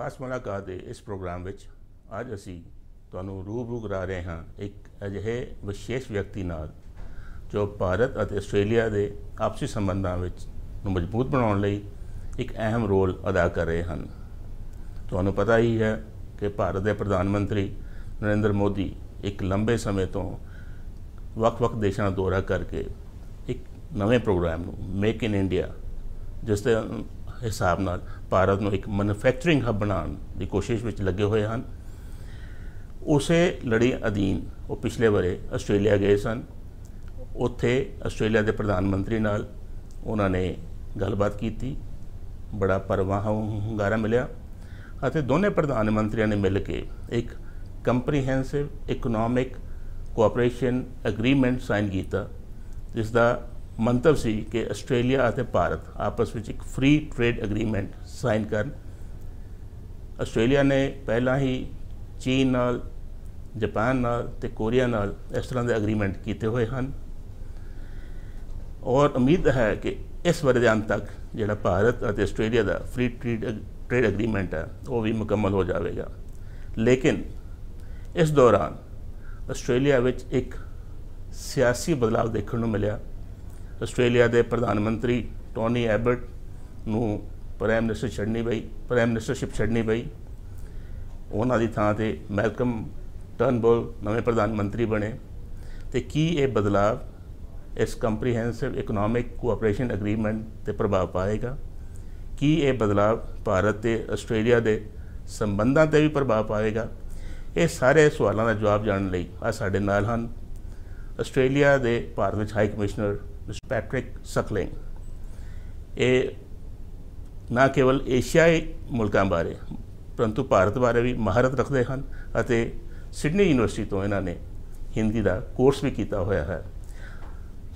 ਖਾਸ ਮੁਲਾਕਾਤ ਦੇ ਇਸ ਪ੍ਰੋਗਰਾਮ ਵਿੱਚ ਅੱਜ ਅਸੀਂ ਤੁਹਾਨੂੰ ਰੂਬਰੂ ਕਰਾ ਰਹੇ ਹਾਂ ਇੱਕ ਅਜਿਹੇ ਵਿਸ਼ੇਸ਼ ਵਿਅਕਤੀ ਨਾਲ ਜੋ ਭਾਰਤ ਅਤੇ ਆਸਟ੍ਰੇਲੀਆ ਦੇ ਆਪਸੀ ਸੰਬੰਧਾਂ ਵਿੱਚ ਨੂੰ ਮਜ਼ਬੂਤ ਬਣਾਉਣ ਲਈ ਇੱਕ ਅਹਿਮ ਰੋਲ ਅਦਾ ਕਰ ਰਹੇ ਹਨ। ਤੁਹਾਨੂੰ ਪਤਾ ਹੀ ਹੈ ਕਿ ਭਾਰਤ ਦੇ ਪ੍ਰਧਾਨ ਮੰਤਰੀ ਨਰਿੰਦਰ ਮੋਦੀ ਇੱਕ ਲੰਬੇ ਸਮੇਂ ਤੋਂ ਵੱਖ-ਵੱਖ ਦੇਸ਼ਾਂ ਦਾ ਦੌਰਾ ਕਰਕੇ ਇੱਕ ਨਵੇਂ ਪ੍ਰੋਗਰਾਮ ਨੂੰ ਮੇਕ ਇਨ ਇੰਡੀਆ, ਜਿਸ ਦੇ ਹਿਸਾਬ ਨਾਲ ਭਾਰਤ ਨੂੰ ਇੱਕ ਮੈਨੂਫੈਕਚਰਿੰਗ ਹੱਬ ਬਣਾਉਣ ਦੀ ਕੋਸ਼ਿਸ਼ ਵਿੱਚ ਲੱਗੇ ਹੋਏ ਹਨ। ਉਸੇ ਲੜੀ ਅਧੀਨ ਉਹ ਪਿਛਲੇ ਵਰੇ ਆਸਟ੍ਰੇਲੀਆ ਗਏ ਸਨ। ਉੱਥੇ ਆਸਟ੍ਰੇਲੀਆ ਦੇ ਪ੍ਰਧਾਨ ਮੰਤਰੀ ਨਾਲ ਉਹਨਾਂ ਨੇ ਗੱਲਬਾਤ ਕੀਤੀ, ਬੜਾ ਭਰਵਾਂ ਹੁੰਗਾਰਾ ਮਿਲਿਆ ਅਤੇ ਦੋਨੇ ਪ੍ਰਧਾਨ ਮੰਤਰੀਆਂ ਨੇ ਮਿਲ ਕੇ ਇੱਕ comprehensive economic cooperation agreement sign ਕੀਤਾ, ਜਿਸ ਦਾ ਮੰਤਵ ਸੀ ਕਿ ਆਸਟ੍ਰੇਲੀਆ ਅਤੇ ਭਾਰਤ ਆਪਸ ਵਿੱਚ ਇੱਕ ਫ੍ਰੀ ਟ੍ਰੇਡ ਐਗਰੀਮੈਂਟ ਸਾਈਨ ਕਰਨ। ਆਸਟ੍ਰੇਲੀਆ ਨੇ ਪਹਿਲਾਂ ਹੀ ਚੀਨ ਨਾਲ, ਜਾਪਾਨ ਨਾਲ ਅਤੇ ਕੋਰੀਆ ਨਾਲ ਇਸ ਤਰ੍ਹਾਂ ਦੇ ਐਗਰੀਮੈਂਟ ਕੀਤੇ ਹੋਏ ਹਨ ਔਰ ਉਮੀਦ ਹੈ ਕਿ ਇਸ ਵਰ੍ਹੇ ਦੇ ਅੰਤ ਤੱਕ ਜਿਹੜਾ ਭਾਰਤ ਅਤੇ ਆਸਟ੍ਰੇਲੀਆ ਦਾ ਫ੍ਰੀ ਟ੍ਰੇਡ ਐਗਰੀਮੈਂਟ ਹੈ ਉਹ ਵੀ ਮੁਕੰਮਲ ਹੋ ਜਾਵੇਗਾ। ਲੇਕਿਨ ਇਸ ਦੌਰਾਨ ਆਸਟ੍ਰੇਲੀਆ ਵਿੱਚ ਇੱਕ ਸਿਆਸੀ ਬਦਲਾਅ ਦੇਖਣ ਨੂੰ ਮਿਲਿਆ। ਆਸਟ੍ਰੇਲੀਆ ਦੇ ਪ੍ਰਧਾਨ ਮੰਤਰੀ ਟੋਨੀ ਐਬਟ ਨੂੰ ਪ੍ਰਾਈਮ ਮਿਨਿਸਟਰਸ਼ਿਪ ਛੱਡਣੀ ਪਈ। ਉਹਨਾਂ ਦੀ ਥਾਂ 'ਤੇ ਮੈਲਕਮ ਟਰਨਬੁਲ ਨਵੇਂ ਪ੍ਰਧਾਨ ਮੰਤਰੀ ਬਣੇ। ਅਤੇ ਕੀ ਇਹ ਬਦਲਾਅ ਇਸ ਕੰਪਰੀਹੈਂਸਿਵ ਇਕਨੋਮਿਕ ਕੋਆਪਰੇਸ਼ਨ ਐਗਰੀਮੈਂਟ 'ਤੇ ਪ੍ਰਭਾਵ ਪਾਏਗਾ? ਕੀ ਇਹ ਬਦਲਾਅ ਭਾਰਤ ਅਤੇ ਆਸਟ੍ਰੇਲੀਆ ਦੇ ਸੰਬੰਧਾਂ 'ਤੇ ਵੀ ਪ੍ਰਭਾਵ ਪਾਏਗਾ? ਇਹ ਸਾਰੇ ਸਵਾਲਾਂ ਦਾ ਜਵਾਬ ਜਾਣਨ ਲਈ ਅੱਜ ਸਾਡੇ ਨਾਲ ਹਨ ਆਸਟ੍ਰੇਲੀਆ ਦੇ ਭਾਰਤ ਵਿੱਚ ਹਾਈ ਕਮਿਸ਼ਨਰ ਮਿਸਟਰ ਪੈਟ੍ਰਿਕ ਸਕਲਿੰਗ। ਇਹ ਨਾ ਕੇਵਲ ਏਸ਼ੀਆਈ ਮੁਲਕਾਂ ਬਾਰੇ ਪਰੰਤੂ ਭਾਰਤ ਬਾਰੇ ਵੀ ਮਹਾਰਤ ਰੱਖਦੇ ਹਨ ਅਤੇ ਸਿਡਨੀ ਯੂਨੀਵਰਸਿਟੀ ਤੋਂ ਇਹਨਾਂ ਨੇ ਹਿੰਦੀ ਦਾ ਕੋਰਸ ਵੀ ਕੀਤਾ ਹੋਇਆ ਹੈ।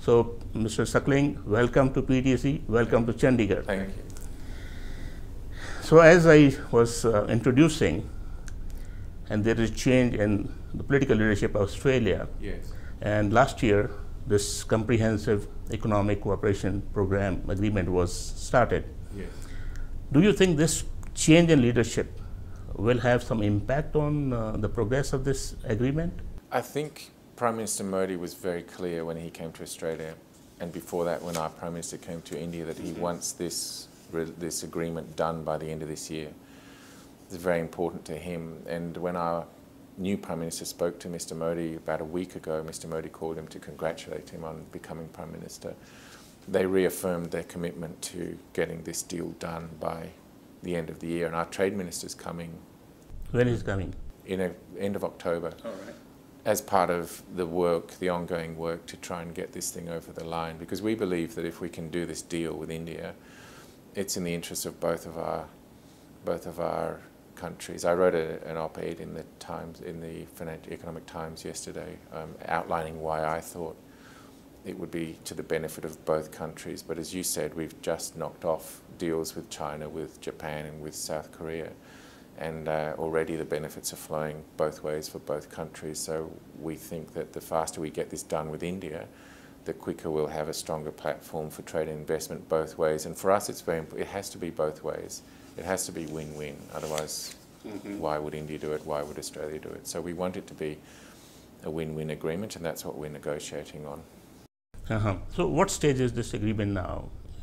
So mister Skilling, welcome to PTC, welcome to Chandigarh. Thank you. So as I was introducing, and there is change in the political leadership of Australia. Yes. And last year, this comprehensive economic cooperation program agreement was started. Yes. Do you think this change in leadership will have some impact on the progress of this agreement? I think Prime Minister Modi was very clear when he came to Australia, and before that when our Prime Minister came to India, that he wants this agreement done by the end of this year. It's very important to him. And when our new Prime Minister spoke to Mr Modi about a week ago, Mr Modi called him to congratulate him on becoming Prime Minister. They reaffirmed their commitment to getting this deal done by the end of the year. And our Trade Minister's coming. When is coming? In end of October. All right. As part of the work, the ongoing work to try and get this thing over the line, because we believe that if we can do this deal with India, it's in the interest of both of our countries. I wrote an op-ed in the Times, in the Economic Times yesterday, outlining why I thought it would be to the benefit of both countries. But as you said, we've just knocked off deals with China, with Japan and with South Korea. And already the benefits are flowing both ways for both countries. So we think that the faster we get this done with India, the quicker we'll have a stronger platform for trade and investment both ways. And for us, it's very important. It has to be both ways. It has to be win-win. Otherwise, why would India do it? Why would Australia do it? So we want it to be a win-win agreement, and that's what we're negotiating on. So what stage is this agreement now?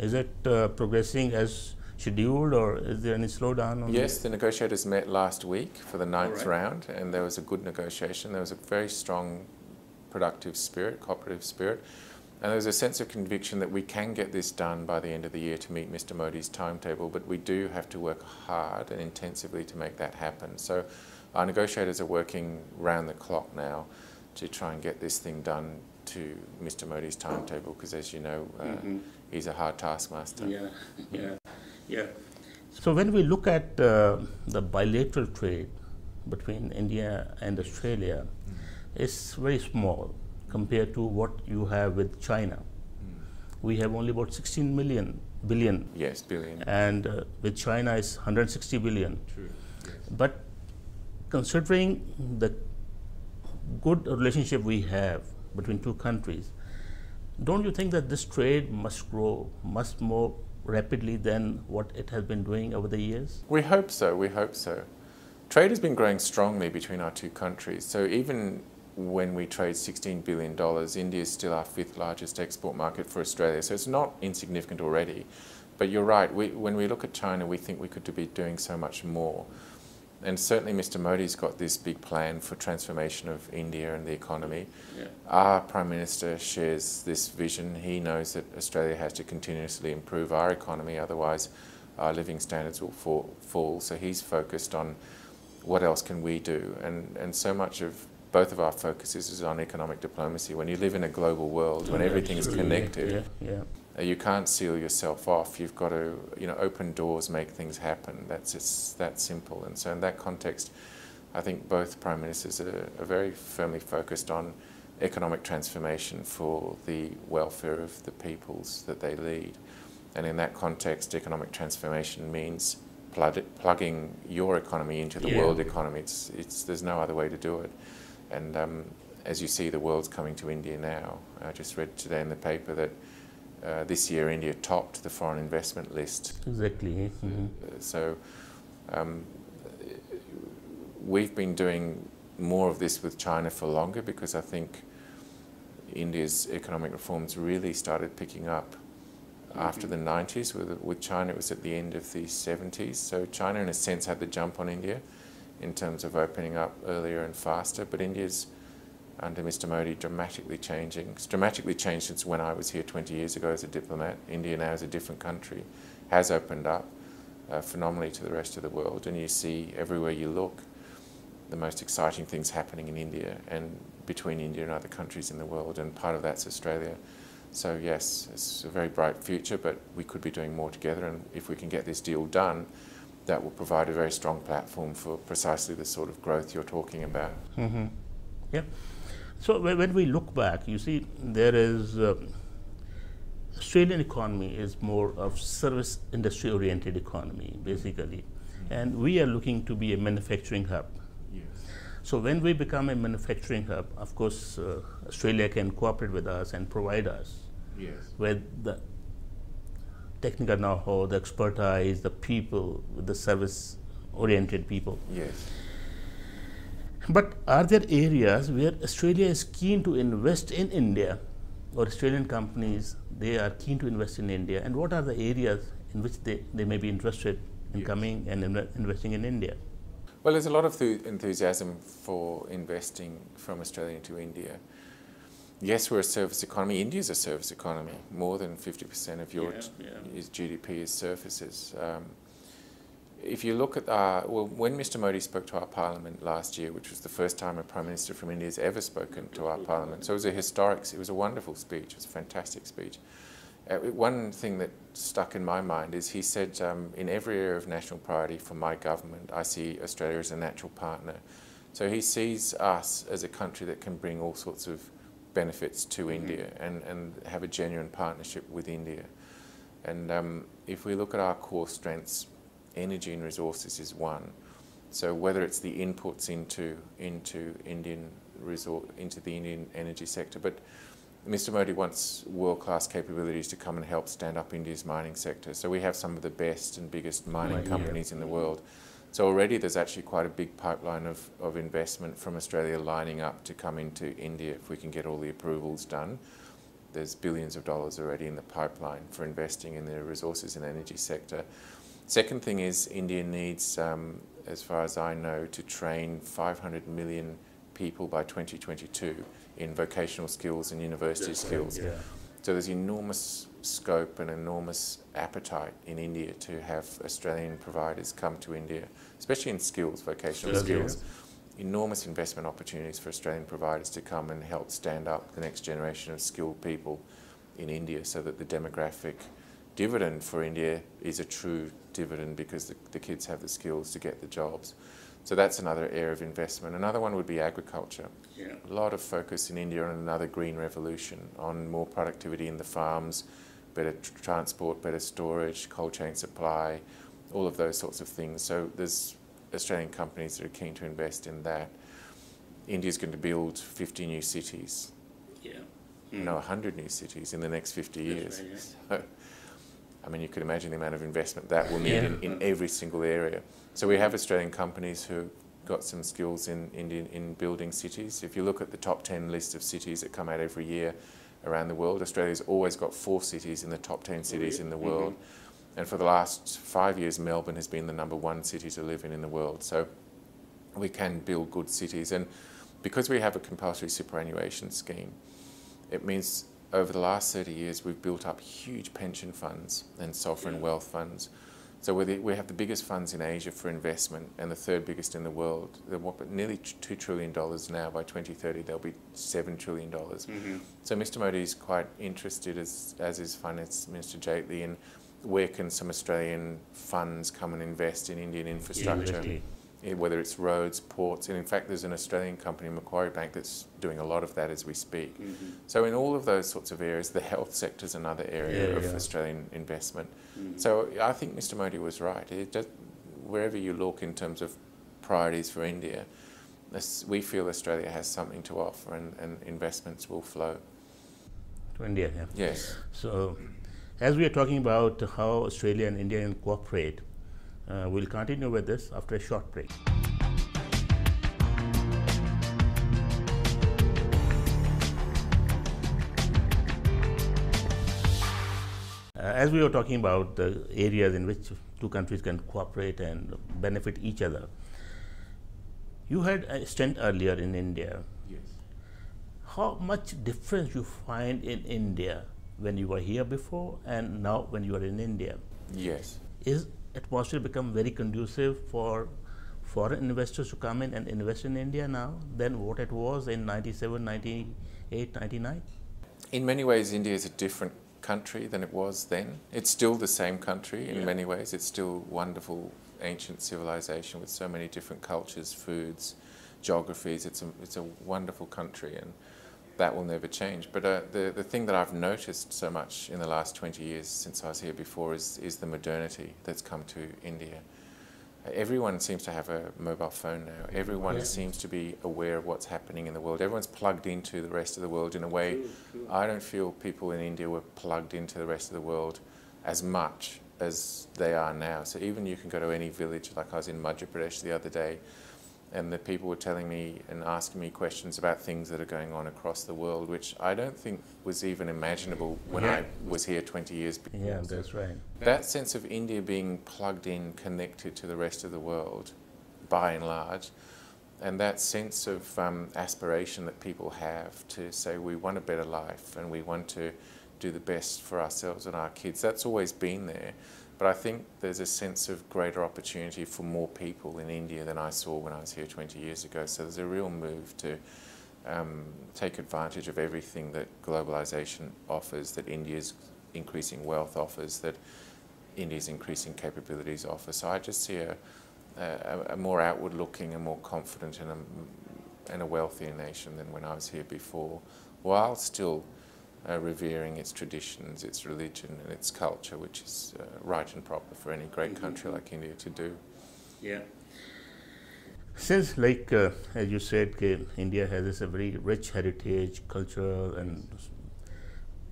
Is it progressing as scheduled, or is there any slowdown? Yes, the negotiators met last week for the 9th round, and there was a good negotiation. There was a very strong, productive spirit, cooperative spirit, and there was a sense of conviction that we can get this done by the end of the year to meet Mr Modi's timetable, but we do have to work hard and intensively to make that happen. So our negotiators are working round the clock now to try and get this thing done to Mr Modi's timetable, because as you know, he's a hard taskmaster. Yeah. So when we look at the bilateral trade between India and Australia, it's very small compared to what you have with China. We have only about 16 billion. Yes, billion. And with China it's 160 billion. True. Yes. But considering the good relationship we have between two countries, don't you think that this trade must grow much more rapidly than what it has been doing over the years? We hope so, we hope so. Trade has been growing strongly between our two countries. So even when we trade $16 billion, India is still our fifth largest export market for Australia. So it's not insignificant already. But you're right, when we look at China, we think we could be doing so much more. And certainly Mr. Modi's got this big plan for transformation of India and the economy. Yeah. Our Prime Minister shares this vision. He knows that Australia has to continuously improve our economy, otherwise our living standards will fall. So he's focused on what else can we do. And so much of both of our focuses is on economic diplomacy. When you live in a global world, when everything is connected, you can't seal yourself off. You've got to, open doors, make things happen. That's just that simple. And so in that context, I think both Prime Ministers are very firmly focused on economic transformation for the welfare of the peoples that they lead. And in that context, economic transformation means plugging your economy into the world economy. There's no other way to do it. And as you see, the world's coming to India now. I just read today in the paper that this year India topped the foreign investment list. Exactly. Mm-hmm. So we've been doing more of this with China for longer because I think India's economic reforms really started picking up after the 90s. With China, it was at the end of the 70s. So China, in a sense, had the jump on India in terms of opening up earlier and faster. But India's, under Mr. Modi, dramatically changing. It's dramatically changed since when I was here 20 years ago as a diplomat. India now is a different country, has opened up phenomenally to the rest of the world. And you see everywhere you look the most exciting things happening in India and between India and other countries in the world. And part of that's Australia. So yes, it's a very bright future, but we could be doing more together. And if we can get this deal done, that will provide a very strong platform for precisely the sort of growth you're talking about. Mm-hmm. Yeah. So when we look back, you see there is Australian economy is more of service industry oriented economy basically, and we are looking to be a manufacturing hub. Yes. So when we become a manufacturing hub, of course Australia can cooperate with us and provide us with the technical know-how, the expertise, the people, the service oriented people. Yes. But are there areas where Australia is keen to invest in India, or Australian companies, they are keen to invest in India, and what are the areas in which they may be interested in coming and investing in India? Well, there's a lot of enthusiasm for investing from Australia into India. Yes, we're a service economy. India's a service economy. More than 50% of your GDP is services. If you look at when Mr. Modi spoke to our Parliament last year, which was the first time a Prime Minister from India has ever spoken to our Parliament, so it was a wonderful speech, it was a fantastic speech. One thing that stuck in my mind is he said, in every area of national priority for my government, I see Australia as a natural partner. So he sees us as a country that can bring all sorts of benefits to India and have a genuine partnership with India. And if we look at our core strengths, energy and resources is one. So whether it's the inputs into the Indian energy sector, but Mr. Modi wants world-class capabilities to come and help stand up India's mining sector. So we have some of the best and biggest mining companies in the world. So already there's actually quite a big pipeline of investment from Australia lining up to come into India if we can get all the approvals done. There's billions of dollars already in the pipeline for investing in the resources and energy sector. Second thing is India needs, as far as I know, to train 500 million people by 2022 in vocational skills and university skills. Yeah. So there's enormous scope and enormous appetite in India to have Australian providers come to India, especially in skills, vocational skills. Enormous investment opportunities for Australian providers to come and help stand up the next generation of skilled people in India so that the demographic dividend for India is a true dividend because the kids have the skills to get the jobs. So that's another area of investment. Another one would be agriculture. Yeah. A lot of focus in India on another green revolution, on more productivity in the farms, better transport, better storage, cold chain supply, all of those sorts of things. So there's Australian companies that are keen to invest in that. India's going to build 50 new cities. Yeah. 100 new cities in the next 50 years. Right, yeah. So I mean, you could imagine the amount of investment that will need in every single area. So we have Australian companies who got some skills in building cities. If you look at the top 10 list of cities that come out every year around the world, Australia's always got 4 cities in the top 10 cities in the world. And for the last 5 years, Melbourne has been the #1 city to live in the world. So we can build good cities. And because we have a compulsory superannuation scheme, it means over the last 30 years, we've built up huge pension funds and sovereign wealth funds. So we have the biggest funds in Asia for investment and the 3rd biggest in the world. They're nearly $2 trillion now. By 2030, they'll be $7 trillion. So Mr. Modi is quite interested, as is Finance Minister Jaitley, in where can some Australian funds come and invest in Indian infrastructure. Whether it's roads, ports, and in fact there's an Australian company, Macquarie Bank, that's doing a lot of that as we speak. So in all of those sorts of areas, the health sector is another area of Australian investment. So I think Mr. Modi was right. Wherever you look in terms of priorities for India, we feel Australia has something to offer, and investments will flow. To India, Yes. So as we are talking about how Australia and India can cooperate, we'll continue with this after a short break. As we were talking about the areas in which 2 countries can cooperate and benefit each other, you had a stint earlier in India. Yes. How much difference you find in India when you were here before and now when you are in India? Yes. Is atmosphere become very conducive for foreign investors to come in and invest in India now than what it was in 97, 98, 99? In many ways, India is a different country than it was then. It's still the same country in many ways. It's still wonderful ancient civilization with so many different cultures, foods, geographies. It's a wonderful country, and that will never change. But the thing that I've noticed so much in the last 20 years since I was here before is the modernity that's come to India. Everyone seems to have a mobile phone now. Everyone seems to be aware of what's happening in the world. Everyone's plugged into the rest of the world in a way I don't feel people in India were plugged into the rest of the world as much as they are now. So even you can go to any village, like I was in Madhya Pradesh the other day, and the people were telling me and asking me questions about things that are going on across the world, which I don't think was even imaginable when I was here 20 years before. Yeah, that's right. That sense of India being plugged in, connected to the rest of the world, by and large, and that sense of aspiration that people have to say we want a better life and we want to do the best for ourselves and our kids, that's always been there. But I think there's a sense of greater opportunity for more people in India than I saw when I was here 20 years ago. So there's a real move to take advantage of everything that globalization offers, that India's increasing wealth offers, that India's increasing capabilities offer. So I just see a more outward-looking and more confident and a wealthier nation than when I was here before, while still revering its traditions, its religion and its culture, which is right and proper for any great country like India to do. Yeah. Since, like as you said, India has this very rich heritage, cultural, and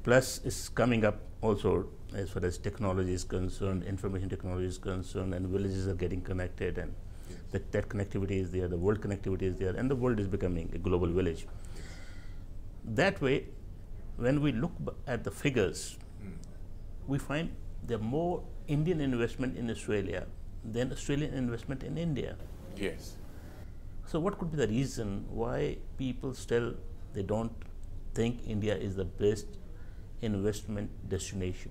plus it's coming up also as far as technology is concerned, information technology is concerned, and villages are getting connected, and that connectivity is there, the world connectivity is there, and the world is becoming a global village. That way, when we look at the figures, we find there are more Indian investment in Australia than Australian investment in India. Yes. So what could be the reason why people still, they don't think India is the best investment destination?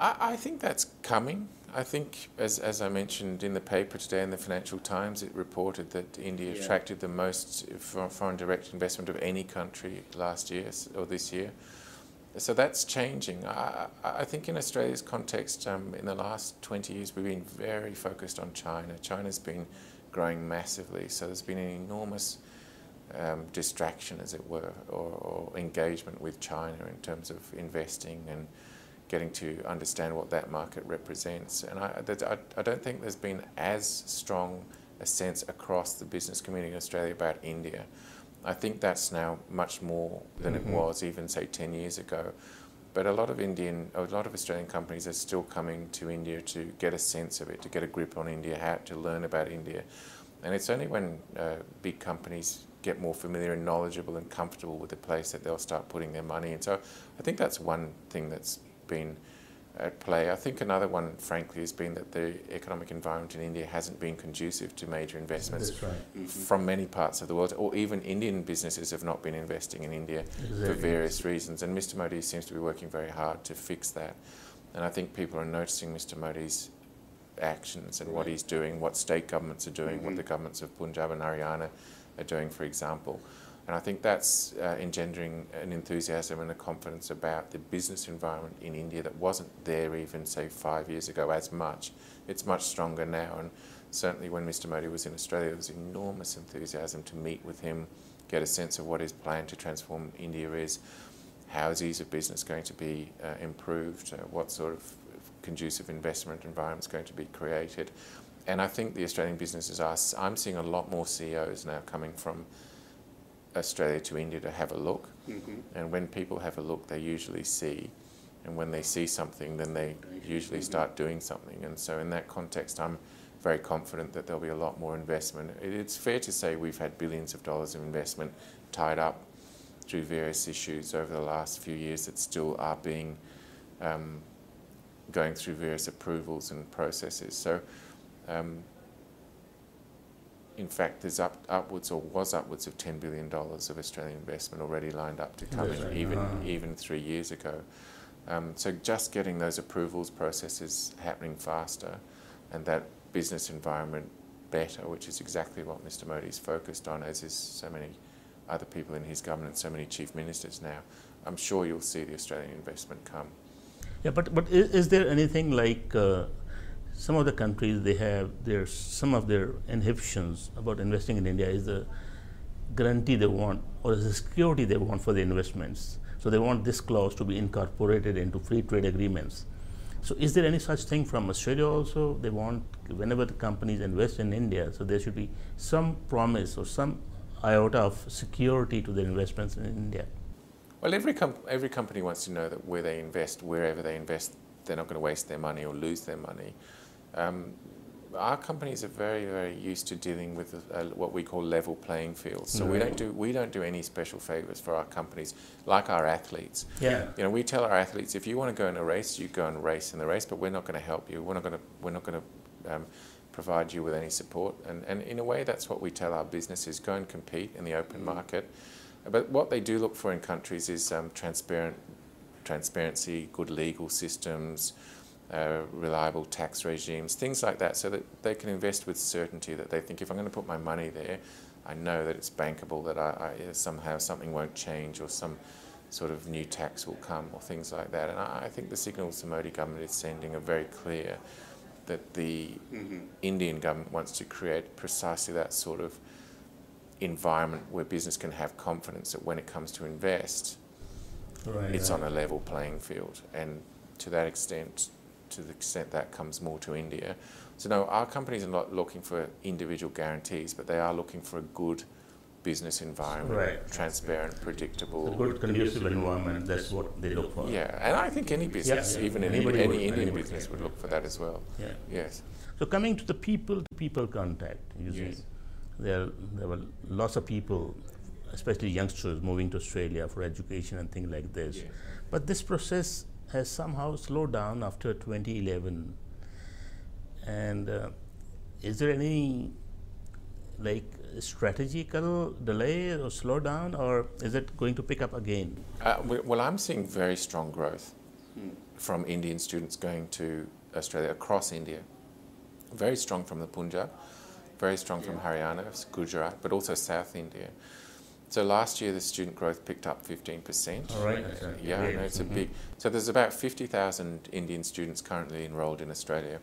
I think that's coming. I think, as I mentioned in the paper today in the Financial Times, it reported that India attracted the most foreign direct investment of any country last year or this year. So that's changing. I think in Australia's context, in the last 20 years, we've been very focused on China. China's been growing massively, so there's been an enormous distraction, as it were, or engagement with China in terms of investing and getting to understand what that market represents. And I don't think there's been as strong a sense across the business community in Australia about India. I think that's now much more than it was even, say, 10 years ago. But a lot of Australian companies are still coming to India to get a sense of it, to get a grip on India, how to learn about India. And it's only when big companies get more familiar and knowledgeable and comfortable with the place that they'll start putting their money in. So I think that's one thing that's been at play. I think another one, frankly, has been that the economic environment in India hasn't been conducive to major investments. That's right. From many parts of the world, or even Indian businesses have not been investing in India for various reasons. And Mr. Modi seems to be working very hard to fix that. And I think people are noticing Mr. Modi's actions and what he's doing, what state governments are doing, what the governments of Punjab and Haryana are doing, for example. And I think that's engendering an enthusiasm and a confidence about the business environment in India that wasn't there even, say, 5 years ago as much. It's much stronger now. And certainly when Mr. Modi was in Australia, there was enormous enthusiasm to meet with him, get a sense of what his plan to transform India is, how is ease of business going to be improved, what sort of conducive investment environment is going to be created. And I think the Australian businesses are, I'm seeing a lot more CEOs now coming from Australia to India to have a look. And when people have a look, they usually see. And when they see something, then they usually start doing something. And so in that context, I'm very confident that there'll be a lot more investment. It's fair to say we've had billions of dollars of investment tied up through various issues over the last few years that still are being going through various approvals and processes. So in fact, there's upwards of $10 billion of Australian investment already lined up to come in, even 3 years ago. So just getting those approvals processes happening faster and that business environment better, which is exactly what Mr. Modi's focused on, as is so many other people in his government, so many chief ministers now. I'm sure you'll see the Australian investment come. Yeah, but is there anything like some of the countries, they have some of their inhibitions about investing in India is the guarantee they want or the security they want for the investments. So they want this clause to be incorporated into free trade agreements. So is there any such thing from Australia also? They want, whenever the companies invest in India, so there should be some promise or some iota of security to their investments in India. Well, every company wants to know that wherever they invest, they're not going to waste their money or lose their money. Our companies are very, very used to dealing with what we call level playing fields. So we don't do any special favours for our companies, like our athletes. Yeah. You know, we tell our athletes, if you want to go in a race, you go and race in the race, but we're not going to help you. We're not going to provide you with any support. And in a way, that's what we tell our businesses: go and compete in the open market. But what they do look for in countries is transparency, good legal systems, reliable tax regimes, things like that, so that they can invest with certainty, that they think, if I'm going to put my money there, I know that it's bankable, that somehow something won't change or some sort of new tax will come or things like that. And I think the signals the Modi government is sending are very clear, that the Indian government wants to create precisely that sort of environment where business can have confidence that when it comes to invest, it's on a level playing field. And to the extent that comes more to India. So no, our companies are not looking for individual guarantees, but they are looking for a good business environment, transparent, predictable. A good conducive environment, that's what they look for. Yeah, and I think any business, even any Indian business would look for that as well. Yeah. Yes. So coming to the people-to-people contact, you see, there were lots of people, especially youngsters, moving to Australia for education and things like this. Yes. But this process has somehow slowed down after 2011. And is there any strategical delay or slowdown, or is it going to pick up again? Well, I'm seeing very strong growth from Indian students going to Australia, across India. Very strong from the Punjab, very strong from Haryana, Gujarat, but also South India. So last year the student growth picked up 15%. All right. Yeah, no, it's a big. So there's about 50,000 Indian students currently enrolled in Australia,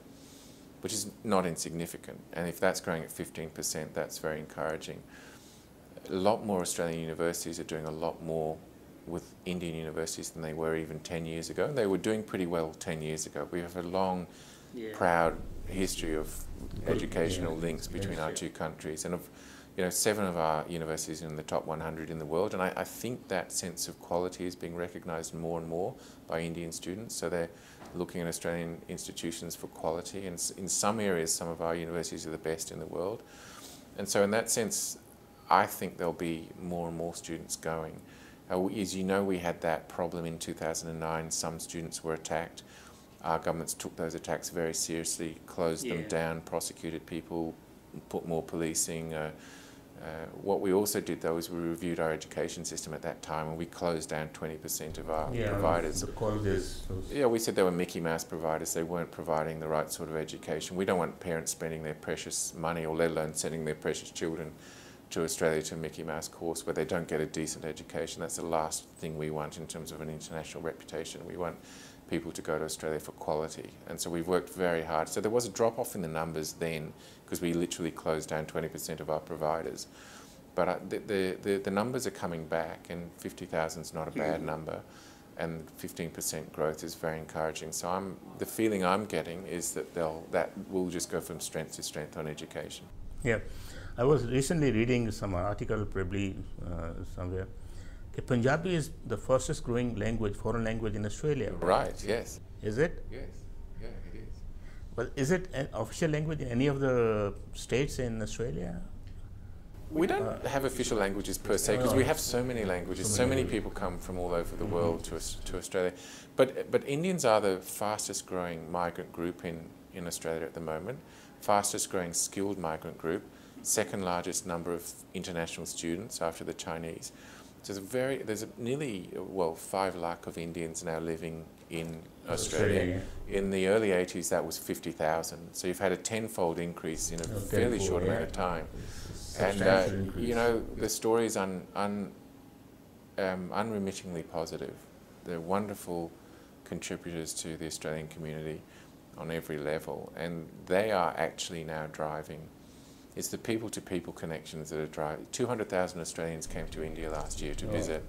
which is not insignificant. And if that's growing at 15%, that's very encouraging. A lot more Australian universities are doing a lot more with Indian universities than they were even 10 years ago. They were doing pretty well 10 years ago. We have a long, proud history of educational links between our two countries. And 7 of our universities are in the top 100 in the world, and I think that sense of quality is being recognised more and more by Indian students. So they're looking at Australian institutions for quality, and in some areas, some of our universities are the best in the world. And so in that sense, I think there'll be more and more students going. As you know, we had that problem in 2009. Some students were attacked. Our governments took those attacks very seriously, closed them down, prosecuted people, put more policing. What we also did, though, is we reviewed our education system at that time, and we closed down 20% of our providers. The colleges. Yeah, we said they were Mickey Mouse providers. They weren't providing the right sort of education. We don't want parents spending their precious money, or let alone sending their precious children to Australia to a Mickey Mouse course where they don't get a decent education. That's the last thing we want in terms of an international reputation. We want people to go to Australia for quality. And so we've worked very hard. So there was a drop-off in the numbers then, because we literally closed down 20% of our providers. But the numbers are coming back, and 50,000 is not a bad number, and 15% growth is very encouraging. So the feeling I'm getting is that that will just go from strength to strength on education. Yeah. I was recently reading some article, probably somewhere. Punjabi is the fastest growing language, foreign language in Australia. Right, yes. Is it? Yes, yeah, it is. But is it an official language in any of the states in Australia? We don't have official languages per se, because we have so many languages. So many people come from all over the world to Australia. But Indians are the fastest growing migrant group in Australia at the moment, fastest growing skilled migrant group, second largest number of international students after the Chinese. So there's nearly 5 lakh of Indians now living in Australia. In the early 80s, that was 50,000. So you've had a tenfold increase in a fairly short amount of time. And the story is unremittingly positive. They're wonderful contributors to the Australian community on every level, and they are actually now driving. It's the people-to-people connections that are driving. 200,000 Australians came to India last year to visit.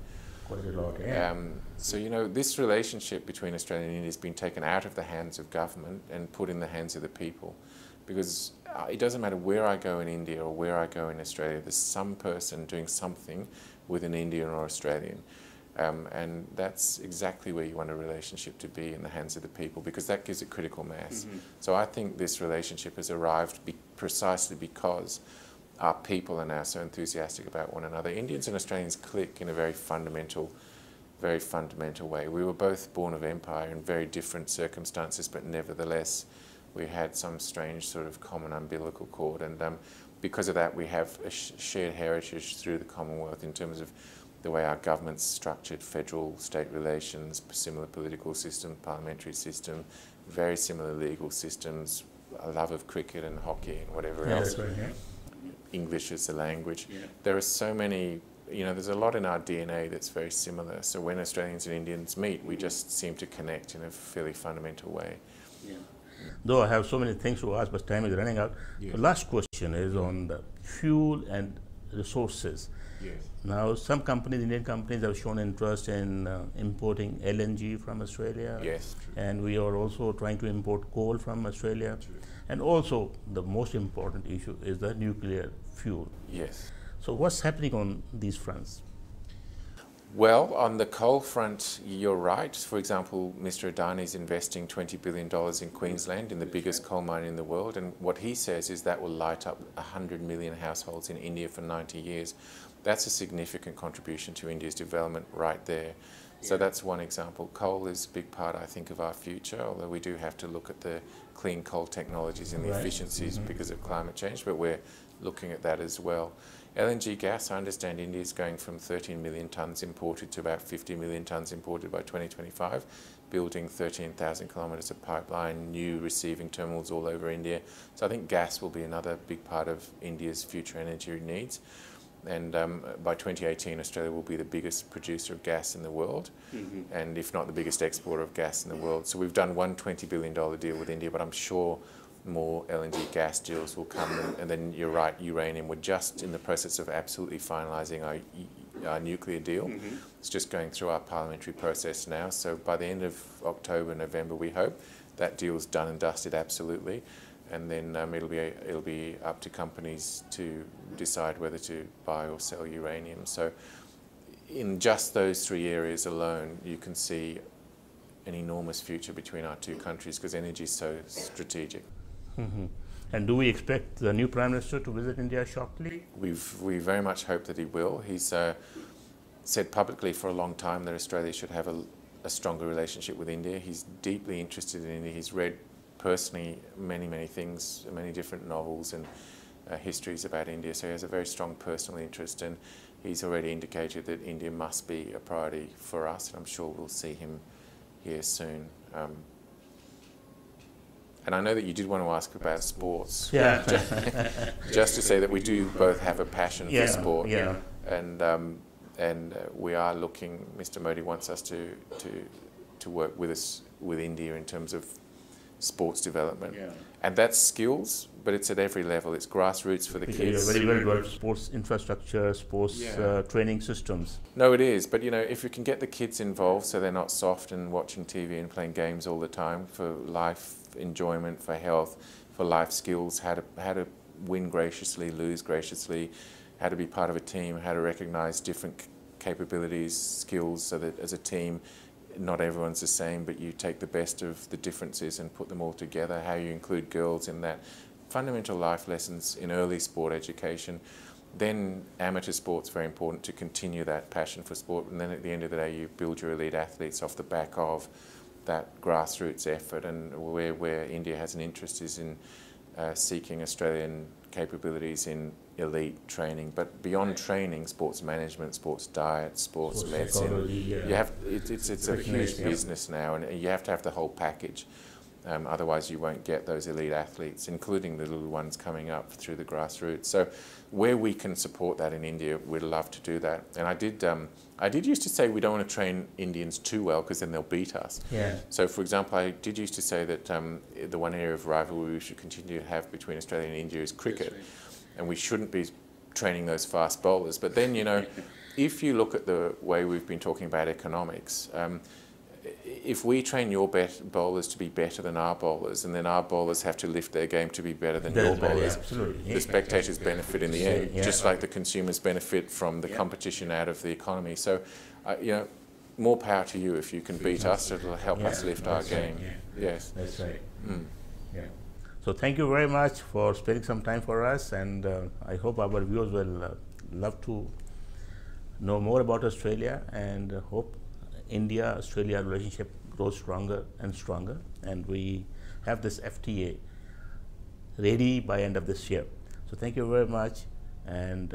Quite a lot, yeah. So, this relationship between Australia and India has been taken out of the hands of government and put in the hands of the people. Because it doesn't matter where I go in India or where I go in Australia, there's some person doing something with an Indian or Australian. And that's exactly where you want a relationship to be, in the hands of the people, because that gives it critical mass. So I think this relationship has arrived precisely because our people are now so enthusiastic about one another. Indians and Australians click in a very fundamental way. We were both born of empire in very different circumstances, but nevertheless we had some strange sort of common umbilical cord, and because of that we have a shared heritage through the Commonwealth in terms of the way our government's structured federal-state relations, similar political system, parliamentary system, very similar legal systems, a love of cricket and hockey and whatever else. That's right, yeah. English as a language. Yeah. There are so many, there's a lot in our DNA that's very similar. So when Australians and Indians meet, we just seem to connect in a fairly fundamental way. Yeah. Though I have so many things to ask, but time is running out. Yes. The last question is on the fuel and resources. Yes. Now, some companies, Indian companies, have shown interest in importing LNG from Australia. Yes, true. And we are also trying to import coal from Australia. True. And also, the most important issue is the nuclear fuel. Yes. So, what's happening on these fronts? Well, on the coal front, you're right. For example, Mr. Adani is investing $20 billion in Queensland, in the biggest coal mine in the world, and what he says is that will light up 100 million households in India for 90 years. That's a significant contribution to India's development right there. So that's one example. Coal is a big part, I think, of our future, although we do have to look at the clean coal technologies and the efficiencies because of climate change, but we're looking at that as well. LNG gas, I understand India is going from 13 million tonnes imported to about 50 million tonnes imported by 2025, building 13,000 kilometres of pipeline, new receiving terminals all over India. So I think gas will be another big part of India's future energy needs. And by 2018, Australia will be the biggest producer of gas in the world, and if not the biggest exporter of gas in the world. So we've done one $20 billion deal with India, but I'm sure more LNG gas deals will come. And then you're right, uranium. We're just in the process of absolutely finalising our nuclear deal. It's just going through our parliamentary process now. So by the end of October, November, we hope that deal's done and dusted absolutely. and then it'll be up to companies to decide whether to buy or sell uranium. So in just those three areas alone, you can see an enormous future between our two countries because energy is so strategic. Mm-hmm. And do we expect the new Prime Minister to visit India shortly? We very much hope that he will. He's said publicly for a long time that Australia should have a stronger relationship with India. He's deeply interested in India. He's read personally many things, many different novels and histories about India, so he has a very strong personal interest, and he's already indicated that India must be a priority for us, and I'm sure we'll see him here soon. And I know that you did want to ask about sports. Yeah. Just to say that we do both have a passion for sport. Yeah. And we are looking, Mr. Modi wants us to work with India in terms of sports development. Yeah. And that's skills, but it's at every level. It's grassroots for the kids. Very well about sports infrastructure, sports training systems. No, it is. But, you know, if you can get the kids involved so they're not soft and watching TV and playing games all the time, for life enjoyment, for health, for life skills, how to win graciously, lose graciously, how to be part of a team, how to recognise different capabilities, skills, so that as a team, not everyone's the same, but you take the best of the differences and put them all together, how you include girls in that. Fundamental life lessons in early sport education. Then amateur sport's very important to continue that passion for sport, and then at the end of the day you build your elite athletes off the back of that grassroots effort, and where India has an interest is in seeking Australian capabilities in elite training, but beyond training, sports management, sports diet, sports medicine. You have it's a huge business now, and you have to have the whole package. Otherwise, you won't get those elite athletes, including the little ones coming up through the grassroots. So, where we can support that in India, we'd love to do that. And I did used to say we don't want to train Indians too well because then they'll beat us. Yeah. So, for example, I did used to say that the one area of rivalry we should continue to have between Australia and India is cricket. And we shouldn't be training those fast bowlers. But then, you know, if you look at the way we've been talking about economics, if we train your bowlers to be better than our bowlers, and then our bowlers have to lift their game to be better than your bowlers, the spectators benefit in the end, just like the consumers benefit from the competition out of the economy. So, you know, more power to you. If you can beat us, it'll help us lift our game. Yes. That's right. Yeah. So thank you very much for spending some time for us, and I hope our viewers will love to know more about Australia, and hope India-Australia relationship grows stronger and stronger, and we have this FTA ready by end of this year. So thank you very much, and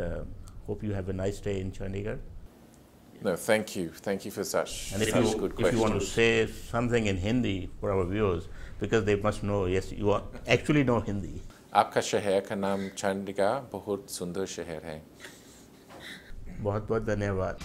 hope you have a nice day in Chandigarh. No, thank you. Thank you for such good questions. If you want to say something in Hindi for our viewers, because they must know, yes, you actually know Hindi. आपका शहर का नाम चंडीगढ़ बहुत सुंदर शहर है. बहुत बहुत धन्यवाद.